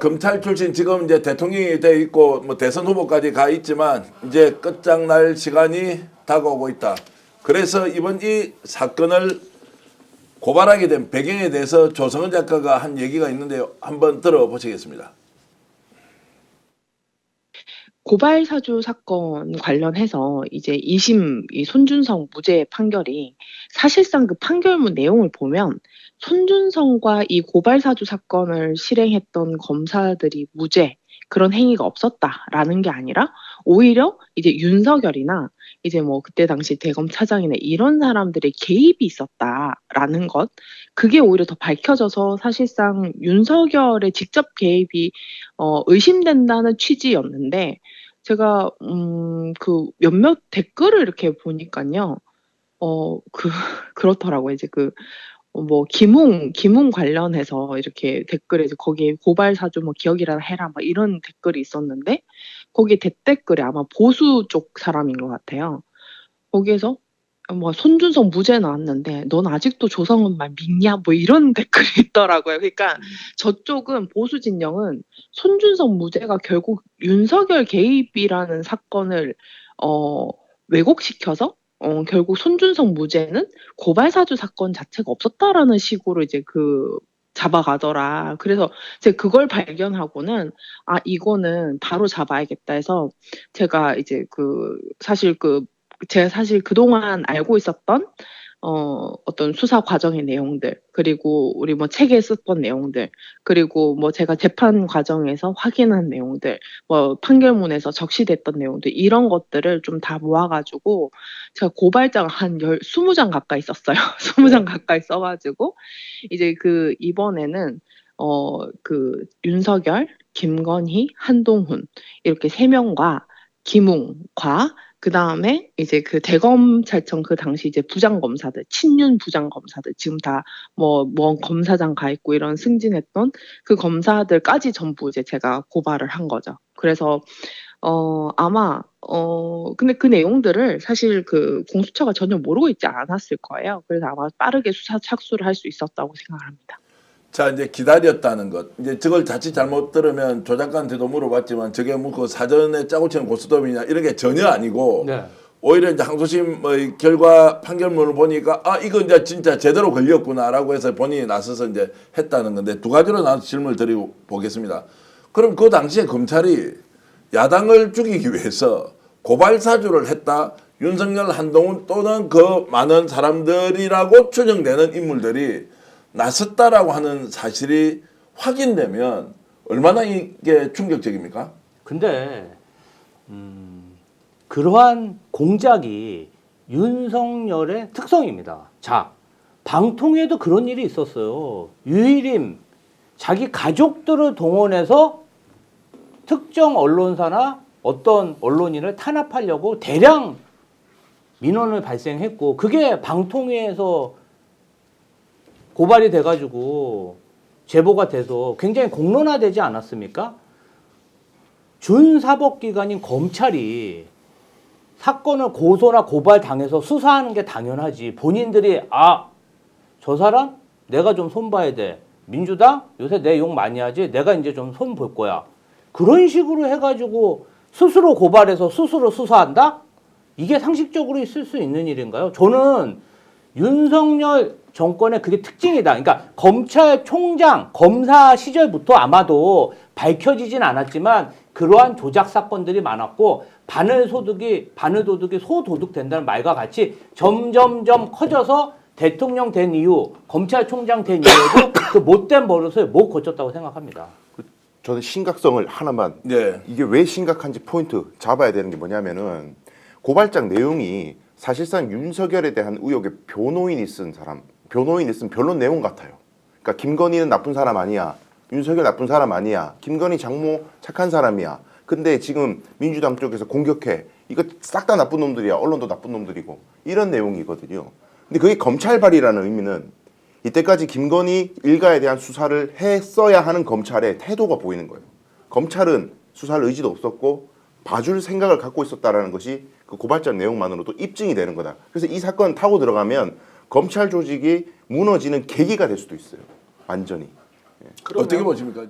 검찰 출신 지금 이제 대통령이 돼 있고 뭐 대선 후보까지 가 있지만 이제 끝장날 시간이 다가오고 있다. 그래서 이번 이 사건을 고발하게 된 배경에 대해서 조성은 작가가 한 얘기가 있는데요. 한번 들어보시겠습니다. 고발 사주 사건 관련해서 이제 2심 이 손준성 무죄 판결이 사실상 그 판결문 내용을 보면 손준성과 이 고발 사주 사건을 실행했던 검사들이 무죄 그런 행위가 없었다라는 게 아니라 오히려 이제 윤석열이나 이제 뭐 그때 당시 대검 차장이나 이런 사람들의 개입이 있었다라는 것 그게 오히려 더 밝혀져서 사실상 윤석열의 직접 개입이 의심된다는 취지였는데 제가 그 몇몇 댓글을 이렇게 보니깐요. 그렇더라고요. 이제 뭐 김웅 관련해서 이렇게 댓글에 이제 거기에 고발 사주 뭐 기억이라도 해라 막 이런 댓글이 있었는데 거기에 댓글에 아마 보수 쪽 사람인 것 같아요. 거기에서 뭐 손준성 무죄 나왔는데 넌 아직도 조성은 말 믿냐 뭐 이런 댓글이 있더라고요. 그러니까 저쪽은 보수 진영은 손준성 무죄가 결국 윤석열 개입이라는 사건을 왜곡시켜서 결국 손준성 무죄는 고발 사주 사건 자체가 없었다라는 식으로 이제 잡아가더라. 그래서 제가 그걸 발견하고는 이거는 바로 잡아야겠다 해서 제가 이제 제가 사실 그동안 알고 있었던 어떤 수사 과정의 내용들, 그리고 우리 뭐 책에 썼던 내용들, 그리고 뭐 제가 재판 과정에서 확인한 내용들, 뭐 판결문에서 적시됐던 내용들, 이런 것들을 좀 다 모아가지고 제가 고발장 한 20장 가까이 썼어요. 20장 가까이 써가지고 이제 이번에는 윤석열, 김건희, 한동훈 이렇게 3명과 김웅과 그 다음에 이제 대검찰청 그 당시 이제 부장검사들, 친윤 부장검사들, 지금 다 뭐 검사장 가 있고 이런 승진했던 그 검사들까지 전부 이제 제가 고발을 한 거죠. 그래서, 아마, 근데 그 내용들을 사실 공수처가 전혀 모르고 있지 않았을 거예요. 그래서 아마 빠르게 수사 착수를 할 수 있었다고 생각합니다. 자, 이제 기다렸다는 것. 이제 저걸 자칫 잘못 들으면 조 작가한테도 물어봤지만 저게 뭐 사전에 짜고 치는 고스톱이냐 이런 게 전혀 아니고 네. 오히려 이제 항소심 결과 판결문을 보니까 이거 이제 진짜 제대로 걸렸구나라고 해서 본인이 나서서 이제 했다는 건데 두 가지로 나눠서 질문을 드리고 보겠습니다. 그럼 그 당시에 검찰이 야당을 죽이기 위해서 고발 사주를 했다. 윤석열, 한동훈 또는 그 많은 사람들이라고 추정되는 인물들이 나섰다라고 하는 사실이 확인되면 얼마나 이게 충격적입니까? 근데 그러한 공작이 윤석열의 특성입니다. 자, 방통위에도 그런 일이 있었어요. 유일임 자기 가족들을 동원해서 특정 언론사나 어떤 언론인을 탄압하려고 대량 민원을 발생했고 그게 방통위에서 고발이 돼가지고 제보가 돼서 굉장히 공론화되지 않았습니까? 준사법기관인 검찰이 사건을 고소나 고발 당해서 수사하는 게 당연하지. 본인들이 저 사람 내가 좀 손봐야 돼. 민주당 요새 내 욕 많이 하지. 내가 이제 좀 손 볼 거야. 그런 식으로 해가지고 스스로 고발해서 스스로 수사한다? 이게 상식적으로 있을 수 있는 일인가요? 저는 윤석열 정권의 그게 특징이다. 그러니까 검찰총장, 검사 시절부터 아마도 밝혀지진 않았지만 그러한 조작 사건들이 많았고 바늘도둑이 소도둑 된다는 말과 같이 점점점 커져서 대통령 된 이후, 검찰총장 된 이후에도 그 못된 버릇을 못 고쳤다고 생각합니다. 저는 심각성을 하나만 네. 이게 왜 심각한지 포인트 잡아야 되는 게 뭐냐면은 고발장 내용이 사실상 윤석열에 대한 의혹의 변호인이 쓴 변론 내용 같아요. 그러니까 김건희는 나쁜 사람 아니야. 윤석열 나쁜 사람 아니야. 김건희 장모 착한 사람이야. 근데 지금 민주당 쪽에서 공격해. 이거 싹 다 나쁜 놈들이야. 언론도 나쁜 놈들이고. 이런 내용이거든요. 근데 그게 검찰발이라는 의미는 이때까지 김건희 일가에 대한 수사를 했어야 하는 검찰의 태도가 보이는 거예요. 검찰은 수사할 의지도 없었고 봐줄 생각을 갖고 있었다라는 것이 그 고발장 내용만으로도 입증이 되는 거다. 그래서 이 사건 타고 들어가면 검찰 조직이 무너지는 계기가 될 수도 있어요. 완전히. 어떻게 보십니까?